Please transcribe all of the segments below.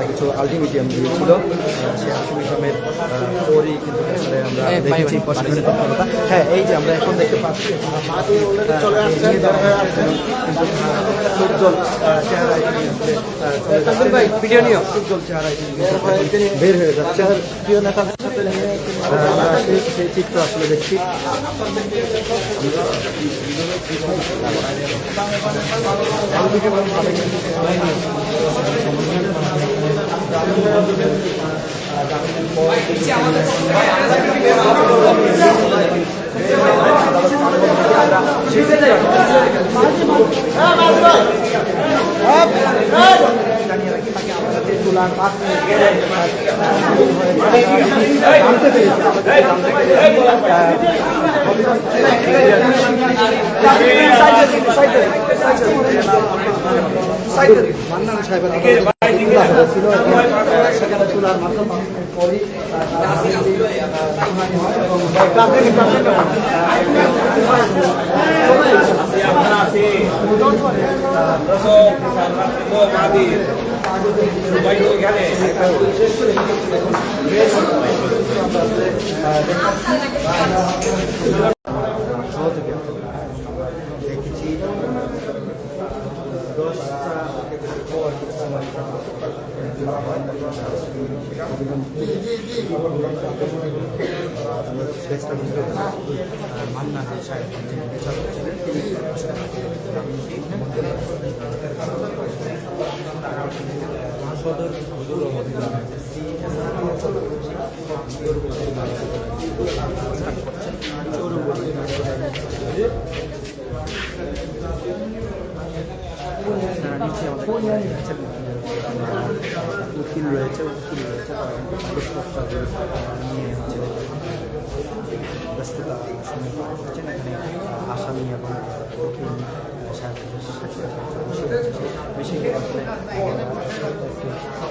তারা কিছু আলটিমেটাম দিয়েছিল। সেই আলটিমেটামের পরই কিন্তু আসলে আমরা দেখেছি প্রশাসনের তৎপরতা। হ্যাঁ, এই যে আমরা এখন দেখতে পাচ্ছি চলে আসছে উজ্জ্বল চেহারায় ভিডিও নিয়ে উজ্জ্বল চেহারায় বের হয়ে যাচ্ছে। প্রিয় নেতাদের সাথে নিয়ে আমরা সেই চিত্র আসলে দেখছি। মান্নান সাহেবের ছিল সেখানে তোলার মাধ্যম পরই দেখেছি 10টা পর মান্নান সাহেব বিচারক ছিলেন তিনি সদর উকিল রয়েছে নিয়ে ব্যস্ততা সময় করছেন। এখানে আসামি এবং উকিল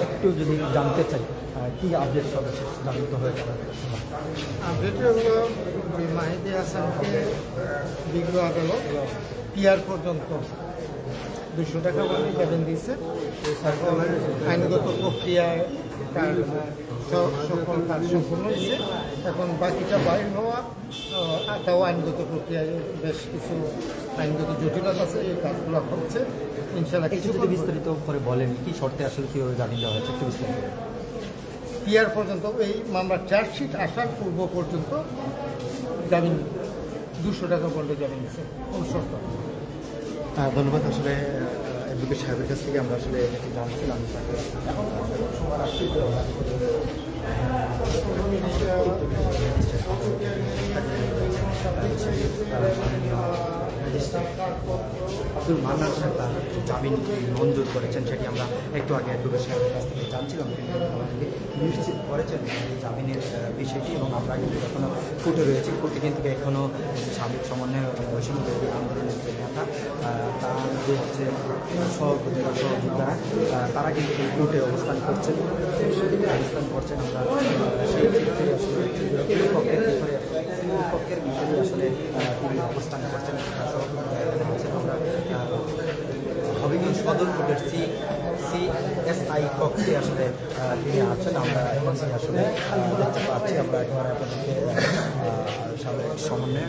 একটু যদি জানতে চাই কি আপডেট সর্বশেষ জানিত হয়েছে? আপডেট হলো মাহিদি হাসানকে বিজ্ঞ আদালত পিআর পর্যন্ত 200 টাকা বলে জামিন দিয়েছে। আইনগত প্রক্রিয়ায় তার সকল কাজ সম্পূর্ণ হয়েছে। এখন বাকিটা বাইর হওয়া তাও আইনগত প্রক্রিয়ায় বেশ কিছু আইনগত জটিলতা আছে, এই কাজগুলো হচ্ছে ইনশাআল্লাহ। কিছু যদি বিস্তারিত করে বলেন কি শর্তে আসলে কীভাবে জামিন দেওয়া হয়েছে একটু বিস্তারিত? পিআর পর্যন্ত এই মামলার চার্জশিট আসার পূর্ব পর্যন্ত জামিন 200 টাকা বলে জামিন দিচ্ছে কোন শর্ত। ধন্যবাদ। আসলে অ্যাডভোকেট সাহেবের কাছ থেকে আমরা আসলে জানছিলাম আব্দুল মান্নান সাহেব তার জামিন মঞ্জুর করেছেন, সেটি আমরা একটু আগে অ্যাডভোকেট সাহেবের কাছ থেকে জানছিলাম। তিনি আমাদেরকে নিশ্চিত করেছেন এই জামিনের বিষয়টি এবং আমরা কিন্তু এখনও কোর্টে রয়েছি। কোর্টে কিন্তু এখনও সাবেক সমন্বয় বৈষম্য বিরোধী আন্দোলনের যে নেতা তাদের হচ্ছে সহযোদ্ধারা তারা কিন্তু কোর্টে অবস্থান করছেন। আমরা সেই ক্ষেত্রে আসলে পক্ষের ভিতরে আসলে তিনি অবস্থান করছেন। আমরা হবিগঞ্জ সদর কোর্টের সিএসআই কক্ষে আসলে তিনি আছেন। আমরা এখন আসলে দেখতে পাচ্ছি। আমরা একেবারে আপনাদেরকে সাবেক সমন্বয়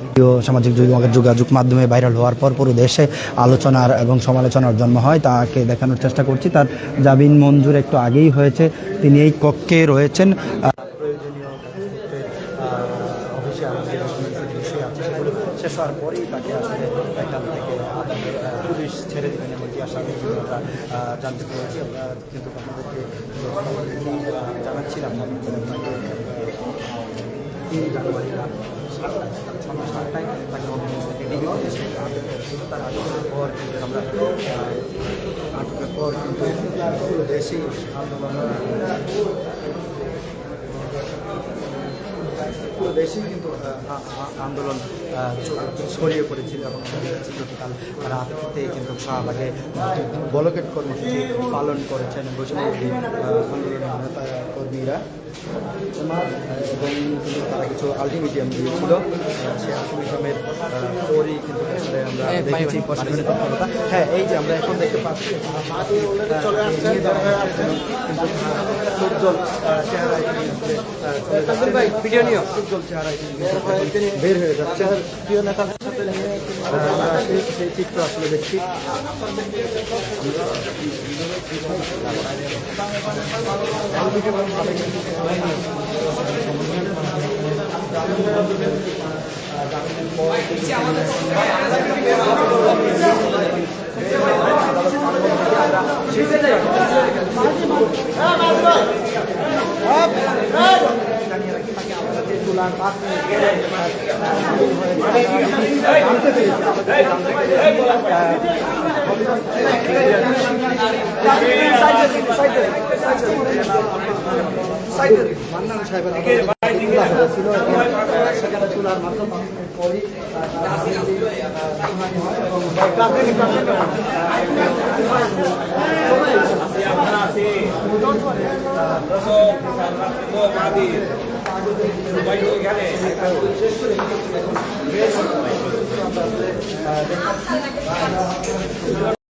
ভিডিও সামাজিক যোগাযোগ মাধ্যমে ভাইরাল হওয়ার পর পুরো দেশে আলোচনার এবং সমালোচনার জন্ম হয়, তাকে দেখানোর চেষ্টা করছি। তার জামিন মঞ্জুর একটু আগেই হয়েছে, তিনি এই কক্ষে রয়েছেন। প্রয়োজনীয় অফিসে বিষয় আছে সেগুলো শেষ হওয়ার পরেই তাকে আসলে এখান থেকে পুলিশ ছেড়ে দেবেন এমনটি আশা করি আমরা জানতে পেরেছি। আমরা কিন্তু আপনাদেরকে জানাচ্ছিলাম জানুয়ারি রাত 7টায় তাকে তার আটকের পর কিন্তু আমরা আটকের পর কিন্তু পুরো দেশেই আন্দোলন পুরো দেশেই কিন্তু আন্দোলন ছড়িয়ে পড়েছিল এবং সেটি গতকাল রাতে কিন্তু শাহবাগে বলকেট কর্মসূচি পালন করেছেন বৈষম্যবিরোধী আন্দোলনের কর্মীরা এবং কিন্তু তারা কিছু আলটিমেটাম দিয়েছিল সেই আলটিমেটামের পরই কিন্তু আসলে আমরা দেখেছি প্রশাসনের তৎপরতা। হ্যাঁ, এই যে আমরা এখন দেখতে পাচ্ছি নিয়ে যাওয়া হচ্ছে কিন্তু উজ্জ্বল চেহারায় ভিডিও নিয়ে উজ্জ্বল চেহারায় বের হয়ে যাচ্ছে প্রিয় নেতার সাথে নিয়ে আমরা সেই চিত্র আসলে দেখছি। মান্নান সাহেবের ছিল সেখানে তোলার মাধ্যমে পরই